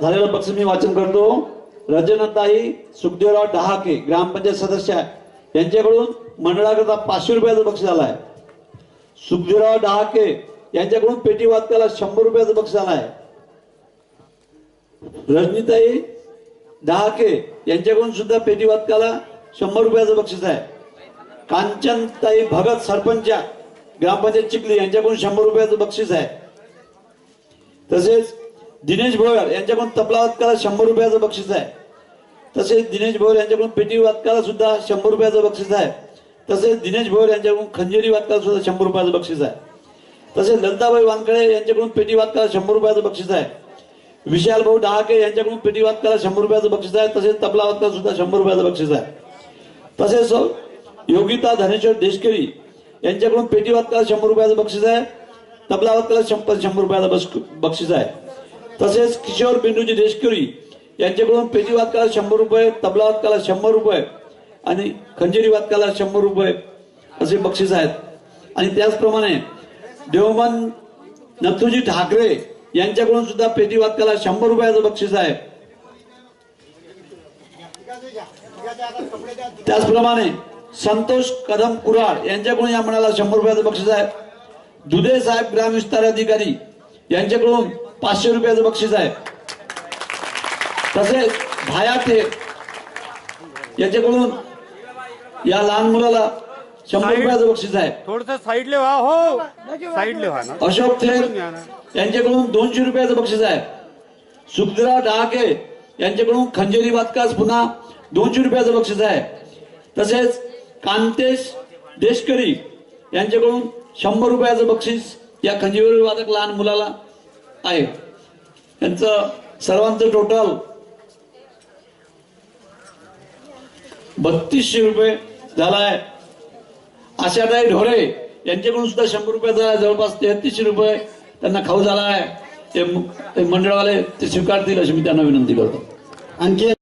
झालेलं बक्षीस मी वाचन करतो. रजनताई सुखदेवराव डहाके ग्रामपंचायत सदस्य यांच्याकडून मंडळाकरता 500 रुपयाचं बक्षीस आलं आहे. सुखदेवराव डहाके यांच्याकडून पेटी वादकाला 100 रुपयाचं बक्षीस आलं आहे. रजनीताई डहाके यांच्याकडून सुद्धा पेटी वादकाला 100 रुपयाचं बक्षीस आहे. कांचनताई भगत सरपंच ग्रामपंचायत चिखली यांच्याकडून 100 रुपयाचं बक्षीस आहे. तसेच दिनेश भोयर यांच्याकडून तबला वादकाला 100 रुपयाचं बक्षीस आहे. तसेच दिनेश भोयर यांच्याकडून पेटी वादकाला सुद्धा 100 रुपयाचं बक्षीस आहे. तसेच दिनेश भोयर यांच्याकडून खंजेरी वादकाला सुद्धा 100 रुपयाचं बक्षीस आहे. तसेच ललिताबाई वानखडे यांच्याकडून पेटी वादकाला 100 रुपयाचं बक्षीस आहे. विशाल भाऊ डहाके यांच्याकडून पेटी वादकाला 100 रुपयाचं बक्षीस आहे. तसेच तबला वादकाला सुद्धा 100 रुपयाचं बक्षीस आहे. तसेच योगिता धनेश्वर देशकरी यांच्याकडून पेटी वादकाला 100 रुपयाचं बक्षीस आहे. तबला वादकाला 100 रुपयाचं बक्षीस आहे. तसेच किशोर बिंदूजी देशकरी यांच्याकडून पेटी वादकाला 100 रुपये, तबला वादकाला 100 रुपये आणि खंजेरी वादकाला 100 रुपये असे बक्षीस आहेत. आणि त्याचप्रमाणे देवमन नथुजी ठाकरे यांच्याकडून सुद्धा पेटी वादकाला 100 रुपयाचं बक्षीस आहे. त्याचप्रमाणे संतोष कदम कुराड यांच्याकडून या मंडळाला 100 रुपयाचं बक्षीस आहे. दुधे साहेब ग्राम विस्तार अधिकारी यांच्याकडून 500 रुपयाचं बक्षीस आहे. तसेच भाया थेर यांच्याकडून या लहान मुलाला 100 रुपयाचं बक्षीस आहे. थोडस साईडले व्हा. हो साईडले व्हा ना. अशोक थेर यांच्याकडून 200 रुपयाचं बक्षीस आहे. सुखदेवराव डहाके यांच्याकडून खंजेरी वादकास पुन्हा 200 रुपयाचं बक्षीस आहे. तसेच कांतेश देशकरी यांच्याकडून 100 रुपयाचं बक्षीस या खंजेरी वादक लहान मुलाला आहे. त्यांचं सर्वांचं टोटल 3200 रुपये झाला आहे. आशाताई ढोरे यांच्याकडून सुद्धा 100 रुपयाचा आहे. जवळपास 3300 रुपये त्यांना खाऊ झाला आहे. ते मंडळवाले ते स्वीकारतील अशी मी त्यांना विनंती करतो. आणखी